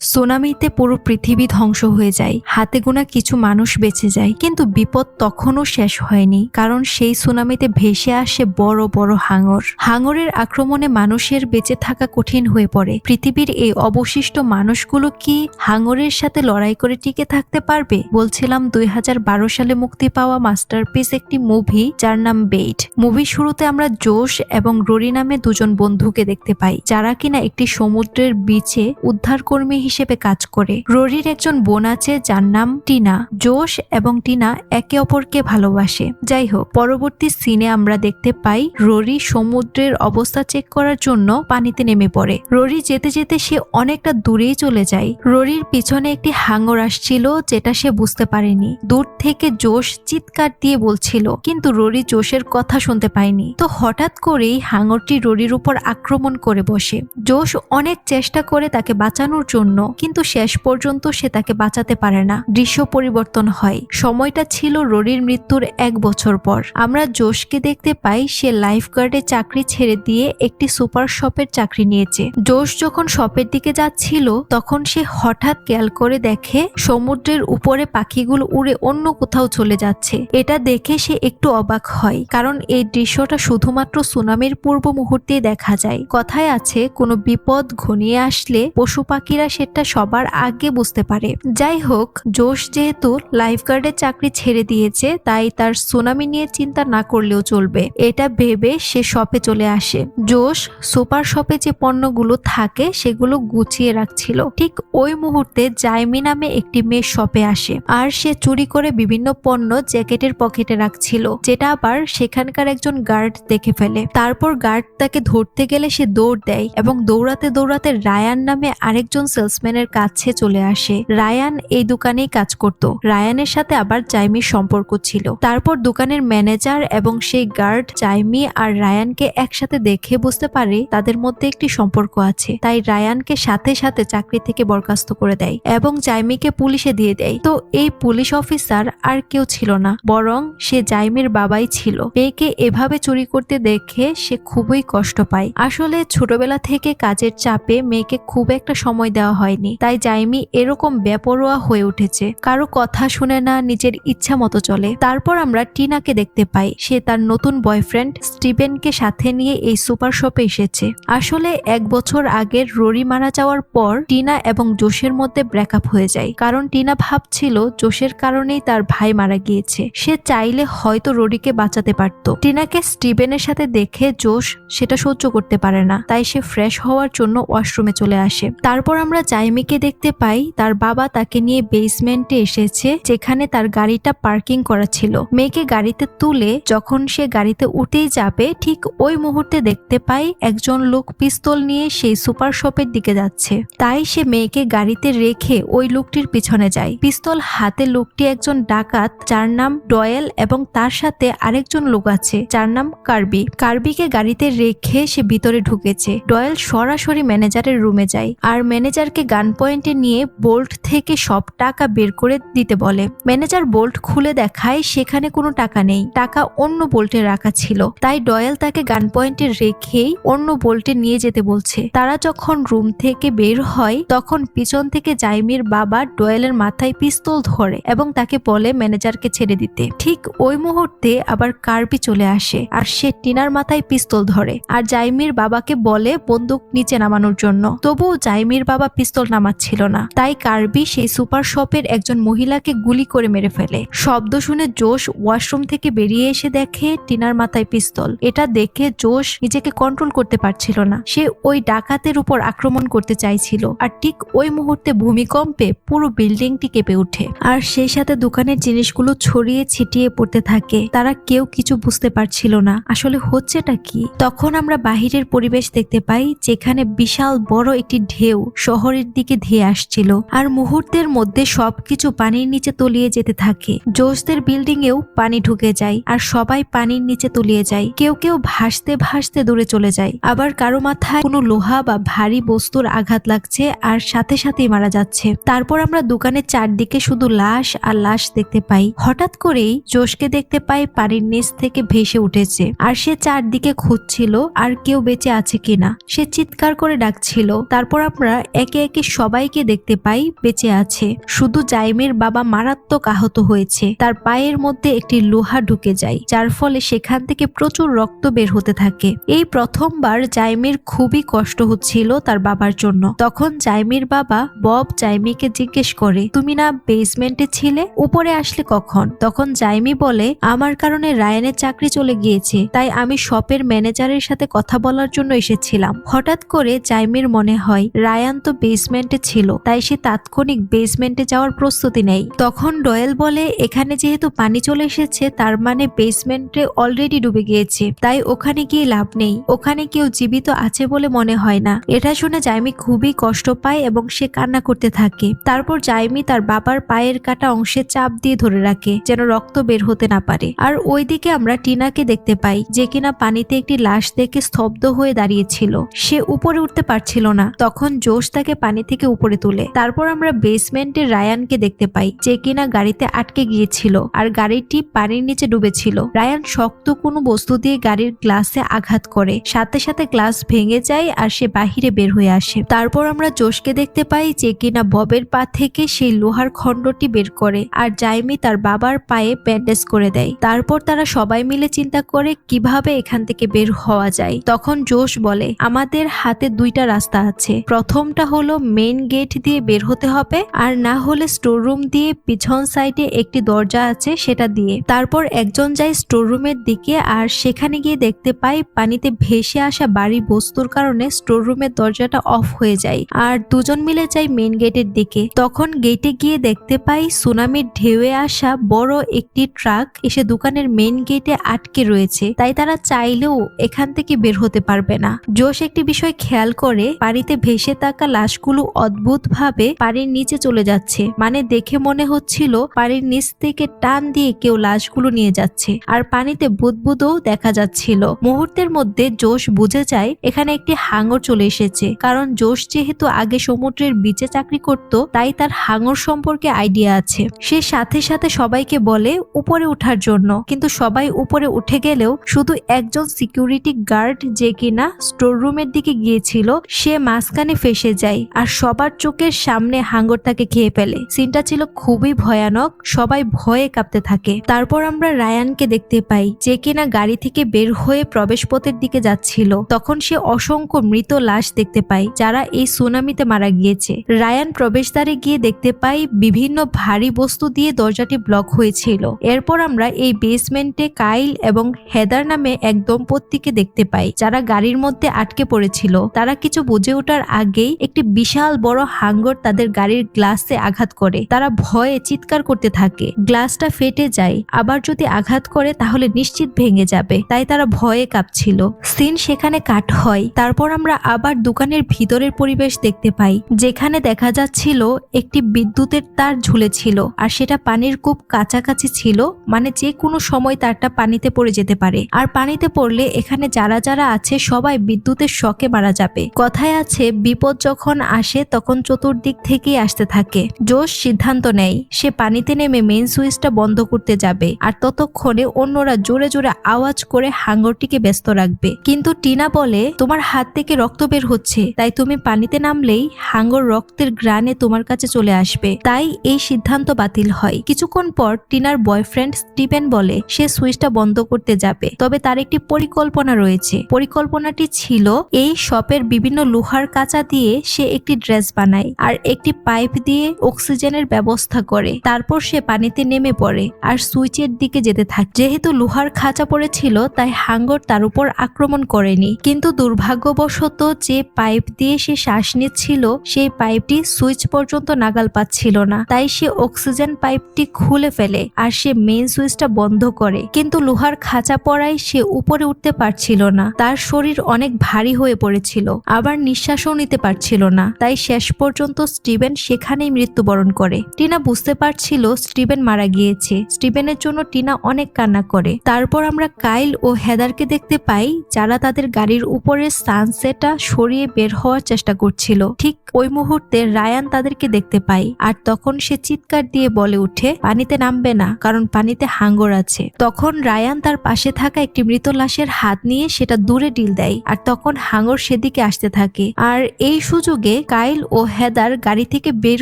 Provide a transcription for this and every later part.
সুনামিতে পুরো পৃথিবী ধ্বংস হয়ে যায়, হাতে গোনা কিছু মানুষ বেঁচে যায়, কিন্তু বিপদ তখনও শেষ হয়নি, কারণ সেই সুনামিতে ভেসে আসে বড় বড় হাঙর। হাঙরের আক্রমণে মানুষের বেঁচে থাকা কঠিন হয়ে পড়ে। পৃথিবীর এই অবশিষ্ট মানুষগুলো কি হাঙরের সাথে লড়াই করে টিকে থাকতে পারবে? বলছিলাম 2012 সালে মুক্তি পাওয়া মাস্টারপিস একটি মুভি যার নাম বেইট। মুভির শুরুতে আমরা জোশ এবং রোরি নামে দুজন বন্ধুকে দেখতে পাই, যারা কিনা একটি সমুদ্রের বিচে উদ্ধারকর্মী হিসেবে কাজ করে। রোরির একজন বোন আছে যার নাম টিনা। জোশ এবং টিনা একে অপরকে ভালোবাসে। যাই হোক, পরবর্তী সিনে আমরা দেখতে পাই রোরি সমুদ্রের অবস্থা চেক করার জন্য পানিতে নেমে পড়ে। রোরি যেতে যেতে সে অনেকটা দূরেই চলে যায়। রোরির পিছনে একটি হাঙর আসছিল, যেটা সে বুঝতে পারেনি। দূর থেকে জোশ চিৎকার দিয়ে বলছিল, কিন্তু রোরি জোশের কথা শুনতে পায়নি। তো হঠাৎ করেই হাঙরটি রোরির উপর আক্রমণ করে বসে। জোশ অনেক চেষ্টা করে তাকে বাঁচানোর জন্য, কিন্তু শেষ পর্যন্ত সে তাকে বাঁচাতে পারে না। দৃশ্য পরিবর্তন হয়। সময়টা ছিল রোরির মৃত্যুর 1 বছর পর। আমরা জোশকে দেখতে পাই সে লাইফগার্ডের চাকরি ছেড়ে দিয়ে একটি সুপার শপের চাকরি নিয়েছে। জোশ যখন শপের দিকে যাচ্ছিল, তখন সে হঠাৎ খেয়াল করে দেখে সমুদ্রের উপরে পাখিগুলো উড়ে অন্য কোথাও চলে যাচ্ছে। এটা দেখে সে একটু অবাক হয়, কারণ এই দৃশ্যটা শুধুমাত্র সুনামির পূর্ব মুহূর্তেই দেখা যায়। কথায় আছে, কোনো বিপদ ঘনিয়ে আসলে পশু পাখিরা সেটা সবার আগে বুঝতে পারে। যাই হোক, জোশ যেহেতু লাইফগার্ডের চাকরি ছেড়ে দিয়েছে, তাই তার সুনামি নিয়ে চিন্তা না করলেও চলবে। এটা ভেবে সে শপে চলে আসে। জোশ সুপার শপে যে পণ্যগুলো থাকে সেগুলো গুছিয়ে রাখছিল। ঠিক ওই মুহূর্তে জাইমি নামে একটি মেয়ে শপে আসে, আর সে চুরি করে বিভিন্ন পণ্য জ্যাকেটের পকেটে রাখছিল, যেটা আবার সেখানকার একজন গার্ড দেখে ফেলে। তারপর গার্ড তাকে ধরতে গেলে সে দৌড় দেয় এবং দৌড়াতে দৌড়াতে রায়ান নামে আরেকজন সেলসম্যানের কাছে চলে আসে। রায়ান এই দোকানেই কাজ করত। রায়ানের সাথে আবার জাইমির সম্পর্ক ছিল। তারপর দোকানের ম্যানেজার এবং সেই গার্ড জাইমি আর রায়ানকে একসাথে দেখে বুঝতে পারে তাদের মধ্যে একটি সম্পর্ক আছে। তাই রায়ানকে সাথে সাথে চাকরি থেকে বরখাস্ত করে দেয় এবং জাইমিকে পুলিশে দিয়ে দেয়। তো এই পুলিশ অফিসার আর কেউ ছিল না, বরং সে জাইমির বাবাই ছিল। মেয়েকে এভাবে চুরি করতে দেখে সে খুবই কষ্ট পায়। আসলে ছোটবেলা থেকে কাজের চাপে মেয়েকে খুব একটা সময় দেওয়া হয়নি, তাই জাইমি এরকম বেপরোয়া হয়ে উঠেছে। কারো কথা শুনে না, নিজের ইচ্ছা মতো চলে। তারপর আমরা টিনাকে দেখতে পাই। সে তার নতুন বয়ফ্রেন্ড স্টিভেনকে সাথে নিয়ে এই সুপার শপে এসেছে। আসলে 1 বছর আগের রোরি মারা যাওয়ার পর টিনা এবং জোশের মধ্যে ব্রেকআপ হয়ে যায়, কারণ টিনা ভাবছিল জোশের কারণেই তার ভাই মারা গিয়েছে। সে চাইলে হয়তো রোরিকে বাঁচাতে পারত। টিনাকে স্টিভেনের সাথে দেখে জোশ সেটা সহ্য করতে পারে না, তাই সে ফ্রেশ হওয়ার জন্য ওয়াশরুমে চলে আসে। তারপর আমরা জাইমিকে দেখতে পাই তার বাবা তাকে নিয়ে বেসমেন্টে এসেছে, যেখানে তার গাড়িটা পার্কিং করা ছিল। মেয়েকে গাড়িতে তুলে যখন সে গাড়িতে উঠেই যাবে, ঠিক ওই মুহূর্তে দেখতে পাই একজন লোক পিস্তল নিয়ে সেই সুপার শপের দিকে যাচ্ছে। তাই সে মেয়েকে গাড়িতে রেখে ওই লোকটির পিছনে যায়। পিস্তল হাতে লোকটি একজন ডাকাত যার নাম ডয়েল, এবং তার সাথে আরেকজন লোক আছে যার নাম কার্বি। কার্বিকে গাড়িতে রেখে সে ভিতরে ঢুকেছে। ডয়েল সরাসরি ম্যানেজারের রুমে যায় আর ম্যানেজারকে গান পয়েন্টে নিয়ে বোল্ট থেকে সব টাকা বের করে দিতে বলে। ম্যানেজার বোল্ট খুলে দেখায় সেখানে কোনো টাকা নেই, টাকা অন্য বোল্টে রাখা ছিল। তাই ডয়েল তাকে গান পয়েন্টে রেখেই অন্য বোল্টে নিয়ে যেতে বলছে। তারা যখন রুম থেকে বের হয়, তখন পিছন থেকে জাইমির বাবা ডয়েলের মাথায় পিস্তল ধরে এবং তাকে বলে ম্যানেজারকে ছেড়ে দিতে। ঠিক ওই মুহূর্তে আবার কার্বি চলে আসে আর সে টিনার মাথায় পিস্তল ধরে আর জাইমির বাবাকে বলে বন্দুক নিচে নামানোর জন্য। তবুও জাইমির বাবা পিস্তল নামাচ্ছিল না, তাই কার্বি সেই সুপার শপের একজন মহিলাকে গুলি করে মেরে ফেলে। শব্দ শুনে জোশ ওয়াশরুম থেকে বেরিয়ে এসে দেখে টিনার মাথায় পিস্তল। এটা দেখে জোশ নিজেকে কন্ট্রোল করতে পারছিল না। সে ওই ডাকাতের উপর আক্রমণ করতে চাইছিল, আর ঠিক ওই মুহূর্তে ভূমিকম্পে পুরো বিল্ডিংটি কেঁপে ওঠে আর সেই সাথে দোকানের জিনিসগুলো ছড়িয়ে ছিটিয়ে পড়তে থাকে। তারা কেউ কিছু বুঝতে পারছিল না আসলে হচ্ছেটা কি। তখন আমরা বাহিরের পরিবেশ দেখতে পাই, যেখানে বিশাল বড় একটি ঢেউ শহরের দিকে ধেয়ে আসছিল, আর মুহূর্তের মধ্যে সবকিছু পানির নিচে তলিয়ে যেতে থাকে। জোশদের বিল্ডিং এও পানি ঢুকে যায় আর সবাই পানির নিচে তলিয়ে যায়। কেউ কেউ ভাসতে ভাসতে দূরে চলে যায়, আবার কারো মাথায় কোনো লোহা বা ভারী বস্তুর আঘাত লাগছে আর সাথে সাথেই মারা যাচ্ছে। তারপর আমরা দোকানের চারদিকে শুধু লাশ আর লাশ দেখতে পাই। হঠাৎ করেই জোশকে দেখতে পাই পানির নিচ থেকে ভেসে উঠেছে, আর সে চারদিকে খুঁজছিল আর কেউ বেঁচে আছে কিনা। সে চিৎকার করে ডাকছিল। তারপর আমরা একে একে সবাইকে দেখতে পাই বেঁচে আছে, শুধু জাইমের বাবা মারাত্মক আহত হয়েছে। তার পায়ের মধ্যে একটি লোহা ঢুকে যায়, যার ফলে সেখান থেকে প্রচুর রক্ত বের হতে থাকে। এই প্রথমবার জাইমের খুবই কষ্ট হচ্ছিল তার বাবার জন্য। তখন জাইমের বাবা বব জাইমিকে জিজ্ঞেস করে, তুমি না বেসমেন্টে ছিলে, উপরে আসলে কখন? তখন জাইমি বলে, আমার কারণে রায়ানের চাকরি চলে গিয়েছে, তাই আমি শপের ম্যানেজারের সাথে কথা বলার জন্য এসেছিলাম। হঠাৎ করে জাইমির মনে হয় রায়ান তো বেসমেন্টে ছিল, তাই সে তাৎক্ষণিক বেসমেন্টে যাওয়ার প্রস্তুতি নেয়। তখন ডয়েল বলে, এখানে যেহেতু পানি চলে এসেছে তার মানে বেসমেন্টে অলরেডি ডুবে গিয়েছে, তাই ওখানে গিয়ে লাভ নেই, ওখানে কেউ জীবিত আছে বলে মনে হয় না। এটা শুনে জাইমি খুবই কষ্ট পায় এবং সে কান্না করতে থাকে। তারপর জাইমি তার বাবার পায়ের কাটা অংশে চাপ দিয়ে ধরে রাখে যেন রক্ত বের হতে না পারে। আর ওইদিকে আমরা টিনাকে দেখতে পাই, যে কিনা পানিতে একটি লাশ দেখে স্তব্ধ হয়ে দাঁড়িয়েছিল। সে উপরে উঠতে পারছিল না। তখন জোশ তাকে পানি থেকে উপরে তুলে। তারপর আমরা বেসমেন্টে রায়ানকে দেখতে পাই, যে কিনা গাড়িতে আটকে গিয়েছিল আর গাড়িটি পানির নিচে ডুবেছিল। রায়ান শক্ত কোনো বস্তু দিয়ে গাড়ির গ্লাসে আঘাত করে, সাথে সাথে গ্লাস ভেঙে যায় আর সে বাহিরে বের হয়ে আসে। তারপর আমরা জোশকে দেখতে পাই, যে কিনা ববের পা থেকে সেই লোহার খণ্ডটি বের করে আর জাইমি তার বাবার পায়ে ব্যান্ডেজ করে দেয়। তারপর তারা সবাই মিলে চিন্তা করে কিভাবে এখান থেকে বের হওয়া যায়। তখন জোশ বলে, আমাদের হাতে দুইটা রাস্তা আছে, প্রথমটা হলো মেইন গেট দিয়ে বের হতে হবে, আর না হলে স্টোর রুম দিয়ে পিছন সাইডে একটি দরজা আছে সেটা দিয়ে। তারপর একজন যায় স্টোর রুমের দিকে আর সেখানে গিয়ে দেখতে পাই পানিতে ভেসে আসা ভারী বস্তুর কারণে স্টোর রুমের দরজাটা অফ হয়ে যায়, আর দুজন মিলে যায় মেইন গেটের দিকে। তখন গেটে গিয়ে দেখতে পাই সুনামির ঢেউয়ে আসা বড় একটি ট্রাক এসে দোকানের মেইন গেটে আটকে রয়েছে, তাই তারা চাইলেও এখান থেকে বের হতে পারবে না। জোশ একটি বিষয় খেয়াল করে, পানিতে ভেসে থাকা লাশগুলো অদ্ভুত ভাবে পানির নিচে চলে যাচ্ছে, মানে দেখে মনে হচ্ছিল পানির নিচ থেকে টান দিয়ে কেউ লাশগুলো নিয়ে যাচ্ছে, আর পানিতে বুদবুদও দেখা যাচ্ছিল। মুহূর্তের মধ্যে জোশ বুঝে যায় এখানে একটি হাঙর চলে এসেছে, কারণ জোশ যেহেতু আগে সমুদ্রের বিচে চাকরি করত, তাই তার হাঙর সম্পর্কে আইডিয়া আছে। সে সাথে সাথে সবাইকে বলে উপরে ওঠার জন্য, কিন্তু সবাই উপরে উঠে গেলেও শুধু একজন সিকিউরিটি গার্ড, যে কিনা স্টোর রুমের দিকে গিয়েছিল, সে মাঝখানে ফেসে যায় আর সবার চোখের সামনে হাঙর তাকে খেয়ে ফেলে। সিনটা ছিল খুবই ভয়ানক, সবাই ভয়ে কাঁপতে থাকে। তারপর আমরা রায়ানকে দেখতে পাই, যে কিনা গাড়ি থেকে বের হয়ে প্রবেশপথের দিকে যাচ্ছিল। তখন সে অসংখ্য মৃত লাশ দেখতে পায় যারা এই সুনামিতে মারা গিয়েছে। রায়ান প্রবেশদ্বারে গিয়ে দেখতে পাই বিভিন্ন ভারী বস্তু দিয়ে দরজাটি ব্লক হয়েছিল। এরপর আমরা এই বেসমেন্টে কাইল এবং হেদার নামে এক দম্পতিকে দেখতে পাই যারা গাড়ির মধ্যে আটকে পড়েছিল। তারা কিছু বুঝে ওঠার আগেই একটি বিশাল বড় হাঙ্গর তাদের গাড়ির গ্লাসে আঘাত করে। তারা ভয়ে চিৎকার করতে থাকে, গ্লাসটা ফেটে যায়, আবার যদি আঘাত করে তাহলে নিশ্চিত ভেঙে যাবে, তাই তারা ভয়ে কাঁপছিল। সিন সেখানে কাট হয়। তারপর আমরা আবার দোকানের ভিতরের পরিবেশ দেখতে পাই, যেখানে দেখা যাচ্ছিল একটি বিদ্যুতের তার ঝুলেছিল আর সেটা পানির খুব কাছাকাছি ছিল, মানে যে কোনো সময় তারটা পানিতে পড়ে যেতে পারে, আর পানিতে পড়লে এখানে যারা যারা আছে সবাই বিদ্যুতের শকে মারা যাবে। কথায় আছে বিপদ যখন আসে তখন চতুর্দিক থেকেই আসতে থাকে। জোশ সিদ্ধান্ত নেয় সে পানিতে নেমে মেইন সুইচটা বন্ধ করতে যাবে, আর ততক্ষণে অন্যরা জোরে জোরে আওয়াজ করে হাঙ্গরটিকে ব্যস্ত রাখবে। কিন্তু টিনা বলে, তোমার হাত থেকে রক্ত বের হচ্ছে, তাই তুমি পানিতে নামলেই হাঙ্গর রক্তের ঘ্রাণে তোমার কাছে চলে আসবে। তাই এই সিদ্ধান্ত বাতিল হয়। কিছুক্ষণ পর টিনার বয়ফ্রেন্ড স্টিভেন বলে সে সুইচটা বন্ধ করতে যাবে, তবে তার একটি পরিকল্পনা রয়েছে। পরিকল্পনাটি ছিল এই শপের বিভিন্ন লোহার কাঁচা দিয়ে সে একটি ড্রেস বানায় আর একটি পাইপ দিয়ে অক্সিজেনের ব্যবস্থা করে। তারপর সে পানিতে নেমে পড়ে আর সুইচের দিকে যেতে থাকে। যেহেতু লোহার খাঁচা পড়েছিল তাই হাঙ্গর তার উপর আক্রমণ করেনি, কিন্তু দুর্ভাগ্যবশত যে পাইপ দিয়ে সে শ্বাস নিচ্ছিল সেই পাইপটি সুইচ পর্যন্ত নাগাল পাচ্ছিল না, তাই সে অক্সিজেন পাইপটি খুলে ফেলে আর সে মেইন সুইচটা বন্ধ করে। কিন্তু লোহার খাঁচা পড়ায় সে উপরে উঠতে পারছিল না, তার শরীর অনেক ভারী হয়ে পড়েছিল, আবার নিঃশ্বাসও নিতে পারছিল না, তাই শেষ পর্যন্ত স্টিভেন সেখানেই মৃত্যুবরণ করে। টিনা বুঝতে পারছিল স্টিভেন মারা গিয়েছে। স্টিভেনের জন্য টিনা অনেক কান্না করে। তারপর আমরা কাইল ও হেদারকে দেখতে পাই যারা তাদের গাড়ির উপরে সানসেটটা সরিয়ে বের হওয়ার চেষ্টা করছিল। ঠিক ওই মুহূর্তে রায়ান তাদেরকে দেখতে পাই, আর তখন সে চিৎকার দিয়ে বলে উঠে পানিতে নামবে না, কারণ পানিতে হাঙ্গর আছে। তখন রায়ান তার পাশে থাকা একটি মৃত লাশের হাত নিয়ে সেটা দূরে ঢিল দেয়, আর তখন হাঙ্গর সেদিকে আসতে থাকে। আর এই সুযোগে কাইল ও হেদার গাড়ি থেকে বের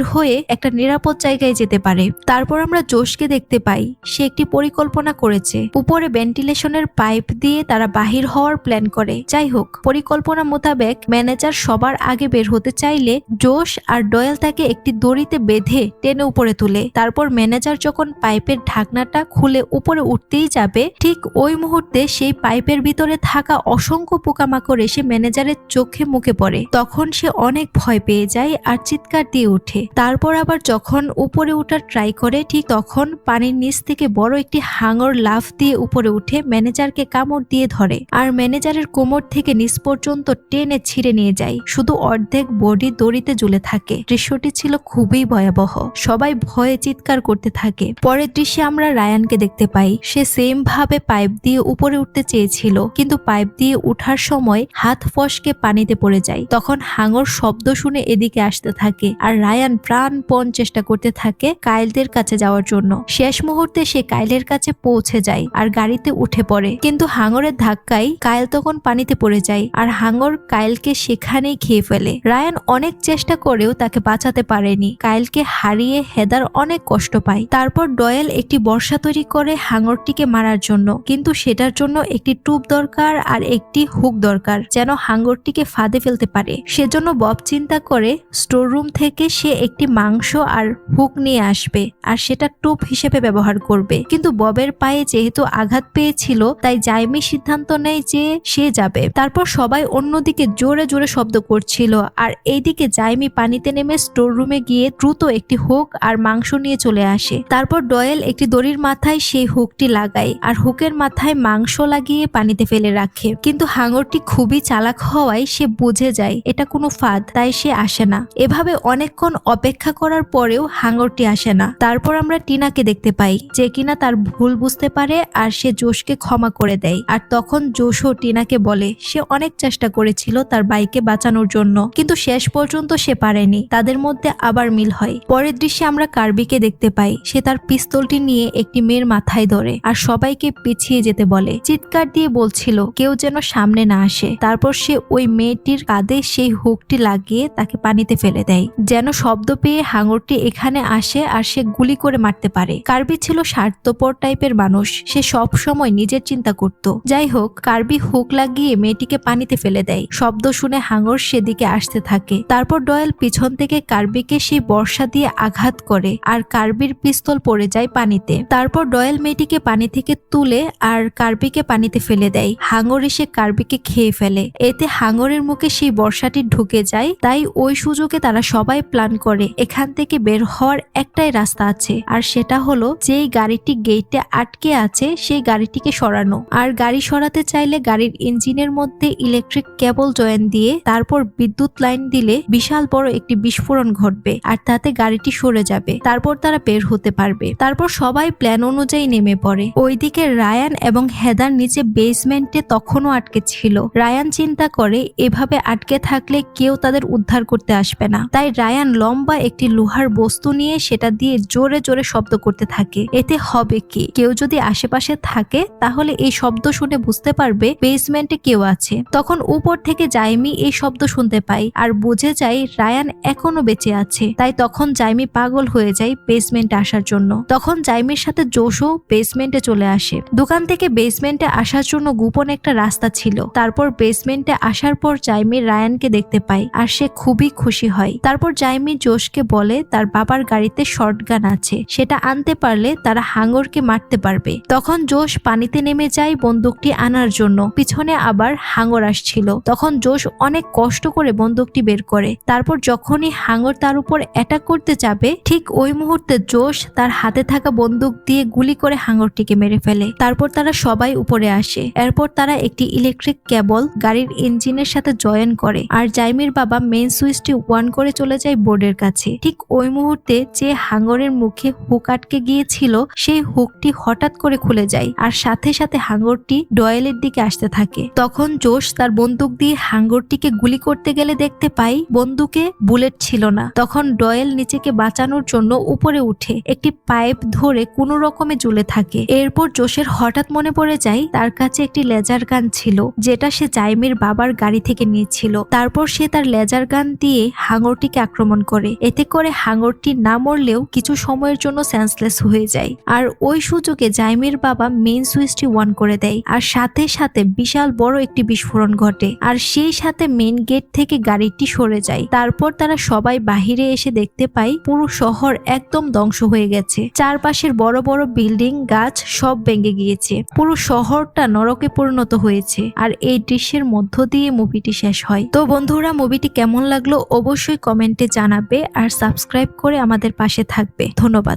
হয়ে একটা নিরাপদ জায়গায় যেতে পারে। তারপর আমরা জোশকে দেখতে পাই, সে একটি পরিকল্পনা করেছে। উপরে ভেন্টিলেশনের পাইপ দিয়ে তারা বাহির হওয়ার প্ল্যান করে। যাই হোক, পরিকল্পনা মোতাবেক ম্যানেজার সবার আগে বের হতে চাইলে জোশ আর ডয়েল তাকে একটি দড়িতে বেঁধে টেনে উপরে তুলে। তারপর ম্যানেজার যখন পাইপের ঢাকনাটা খুলে উপরে উঠতেই যাবে, ঠিক ওই মুহূর্তে সেই পাইপের ভিতরে থাকা অসংখ্য পোকামাকড় এসে ম্যানেজারের চোখে মুখে পড়ে। তখন সে অনেক ভয় পেয়ে যায় আর চিৎকার দিয়ে ওঠে। তারপর আবার যখন উপরে ওঠার ট্রাই করে, ঠিক তখন পানির নিচ থেকে বড় একটি হাঙর লাফ দিয়ে উপরে উঠে ম্যানেজারকে কামড় দিয়ে ধরে আর ম্যানেজারের কোমর থেকে নিচ পর্যন্ত টেনে ছিঁড়ে নিয়ে যায়। শুধু অর্ধেক বডি দড়িতে ঝুলে থাকে। দৃশ্যটি ছিল খুবই ভয়াবহ। সবাই ভয়ে চিৎকার করতে থাকে। পরের দৃশ্যে আমরা রায়ানকে দেখতে পাই। সে সেম ভাবে পাইপ দিয়ে উপরে উঠতে চেয়েছিল, কিন্তু পাইপ দিয়ে উঠার সময় হাত ফসকে পানিতে পড়ে যায়। তখন হাঙর শব্দ শুনে এদিকে আসতে থাকে আর রায়ান প্রাণপণ চেষ্টা করতে থাকে কাইলদের কাছে যাওয়ার জন্য। শেষ মুহূর্তে সে কাইলের কাছে পৌঁছে যায় আর গাড়িতে উঠে পড়ে, কিন্তু হাঙরের ধাক্কায় কাইল তখন পানিতে পড়ে যায় আর হাঙর কাইলকে সেখানেই খেয়ে ফেলে। রায়ান অনেক চেষ্টা করেও তাকে বাঁচাতে পারেনি। কাইলকে হারিয়ে হেদার অনেক কষ্ট পায়। তারপর ডয়েল একটি বর্ষা তৈরি করে হাঙরটিকে মারার জন্য, কিন্তু সেটার জন্য একটি টুপ দরকার আর একটি হুক দরকার, যেন হাঙরটিকে ফাঁদে ফেলতে পারে। সেজন্য বব চিন্তা করে স্টোর রুম থেকে সে একটি মাংস আর হুক নিয়ে আসবে আর সেটা টুপ হিসেবে ব্যবহার করবে। কিন্তু ববের পায়ে যেহেতু আঘাত পেয়েছিল, তাই জাইমি সিদ্ধান্ত নেয় যে সে যাবে। তারপর সবাই অন্যদিকে জোরে জোরে শব্দ করছিল আর এইদিকে জাইমি পানিতে নেমে স্টোর রুমে গিয়ে দ্রুত একটি হুক আর মাংস নিয়ে চলে আসে। তারপর ডয়েল একটি দড়ির মাথায় সেই হুকটি লাগায় আর হুকের মাথায় মাংস লাগিয়ে পানিতে ফেলে রাখে। কিন্তু হাঙরটি খুবই চালাক হওয়ায় সে বুঝে যায় এটা কোনো ফাঁদ, তাই সে আসে না। এভাবে অনেকক্ষণ অপেক্ষা করার পরেও হাঙরটি আসে না। তারপর আমরা টিনাকে দেখতে পাই, যে কিনা তার ভুল বুঝতে পারে আর সে জোশকে ক্ষমা করে দেয়। আর তখন জোশও টিনাকে বলে সে অনেক চেষ্টা করেছিল তার বাইকে বাঁচানোর জন্য, কিন্তু শেষ পর্যন্ত সে পারেনি। তাদের মধ্যে আবার মিল হয়। পরের দৃশ্যে আমরা কার্বিকে দেখতে পাই। সে তার পিস্তলটি নিয়ে একটি মেয়ের মাথায় ধরে আর সবাইকে পিছিয়ে যেতে বলে। চিৎকার দিয়ে বলছিল কেউ যেন সামনে না আসে। তারপর সে ওই মেয়েটির কাঁধে সেই হুকটি লাগিয়ে তাকে পানিতে ফেলে দেয়, যেন শব্দ পেয়ে হাঙরটি এখানে আসে আর সে গুলি করে মারতে পারে। কার্বি ছিল স্বার্থপর টাইপের মানুষ। সে সব সময় নিজের চিন্তা করত। যাই হোক, কার্বি হুক লাগিয়ে মেয়েটিকে পানিতে ফেলে দেয়। শব্দ শুনে হাঙর সেদিকে আসতে থাকে। তারপর ডয়েল পিছন থেকে কার্বিকে সেই বর্ষা দিয়ে আঘাত করে আর কার্বির পিস্তল পড়ে যায় পানিতে। তারপর ডয়েল মেয়েটিকে পানি থেকে তুলে আর কার্বিকে পানিতে ফেলে দেয়। হাঙর এসে কার্বিকে খেয়ে ফেলে। এতে হাঙরের মুখে সেই বর্ষাটি ঢুকে যায়। তাই ওই সুযোগে তারা সবাই প্ল্যান করে এখান থেকে বের হওয়ার একটাই রাস্তা আছে, আর সেটা হলো যেই গাড়িটি গেটে আটকে আছে সেই গাড়িটিকে সরানো। আর গাড়ি সরাতে চাইলে গাড়ির ইঞ্জিনের মধ্যে ইলেকট্রিক কেবল জয়েন দিয়ে তারপর বিদ্যুৎ লাইন দিলে বিশাল বড় একটি বিস্ফোরণ ঘটবে আর তাতে গাড়িটি সরে যাবে। তারপর তারা বের হতে পারবে। তারপর সবাই প্ল্যান অনুযায়ী নেমে পড়ে। ওইদিকে রায়ান এবং হেদার নিচে বেসমেন্টে তখনও আটকে ছিল। রায়ান চিন্তা করে এভাবে আটকে থাকলে কেউ তাদের উদ্ধার করতে আসবে না। তাই রায়ান লম্বা একটি লোহার বস্তু নিয়ে সেটা দিয়ে জোরে জোরে শব্দ করতে থাকে। এতে হবে কি, কেউ যদি আশেপাশে থাকে তাহলে এই শব্দ শুনে বুঝতে পারবে বেসমেন্টে কেউ আছে। তখন উপর থেকে জাইমি এই শব্দ শুনতে পায় আর বুঝে যায় রায়ান এখনো বেঁচে আছে। তাই তখন জাইমি পাগল হয়ে যায় বেসমেন্টে আসার জন্য। তখন জাইমির সাথে জোশও বেসমেন্টে চলে আসে। দোকান থেকে বেসমেন্টে আসার জন্য গোপন একটা রাস্তা ছিল। তারপর বেসমেন্টে আসার পর জাইমি রায়ানকে দেখতে পায় আর সে খুবই খুশি হয়। তারপর জাইমি জোশকে বলে তার বাবার গাড়িতে শর্টগান আছে, সেটা আনতে পারলে তারা হাঙরকে মারতে পারবে। তখন জোশ পানিতে নেমে যায় বন্দুকটি আনার জন্য। পিছনে আবার হাঙর আসছিল। তখন জোশ অনেক কষ্ট করে বন্দুকটি বের করে। তারপর যখনই হাঙর তার উপর অ্যাটাক করতে যাবে, ঠিক ওই মুহূর্তে জোশ তার হাতে থাকা বন্দুক দিয়ে গুলি করে হাঙরটিকে মেরে ফেলে। তারপর তারা সবাই উপরে আসে। এরপর তারা একটি ইলেকট্রিক কেবল গাড়ির ইঞ্জিনের সাথে জয়েন করে আর জাইমির বাবা মেইন সুইচটি অন করে চলে যায় বোর্ডের কাছে। ঠিক ওই মুহূর্তে যে হাঙরের মুখে হুক আটকে গিয়েছিল সেই হুকটি হঠাৎ করে খুলে যায় আর সাথে সাথে হাঙরটি ডয়েলের দিকে আসতে থাকে। তখন জোশ তার বন্দুক দিয়ে হাঙরটিকে গুলি করতে গেলে দেখতে পাই বন্দুকে বুলেট ছিল না। তখন ডয়েল নিজেকে বাঁচানোর জন্য উপরে উঠে একটি পাইপ ধরে কোনো রকমে ঝুলে থাকে। এরপর জোশের হঠাৎ মনে পড়ে যায় তার কাছে একটি লেজার গান ছিল, যেটা সে জাইমির বাবার গাড়ি থেকে নিয়েছিল। তারপর সে তার লেজার ওয়াটার গান দিয়ে হাঙরটিকে আক্রমণ করে। এতে করে হাঙরটি না মরলেও কিছু সময়ের জন্য সেন্সলেস হয়ে যায়। আর ওই সুযোগে জাইমির বাবা মেইন সুইচটি অন করে দেয় আর সাথে সাথে বিশাল বড় একটি বিস্ফোরণ ঘটে আর সেই সাথে মেইন গেট থেকে গাড়িটি সরে যায়। তারপর তারা সবাই বাহিরে এসে দেখতে পায় পুরো শহর একদম ধ্বংস হয়ে গেছে। চারপাশের বড় বড় বিল্ডিং গাছ সব ভেঙে গিয়েছে। পুরো শহরটা নরকে পরিণত হয়েছে। আর এই দৃশ্যের মধ্য দিয়ে মুভিটি শেষ হয়। তো বন্ধুরা, মুভিটি কেমন লাগলো অবশ্যই কমেন্টে জানাবে আর সাবস্ক্রাইব করে আমাদের পাশে থাকবে। ধন্যবাদ।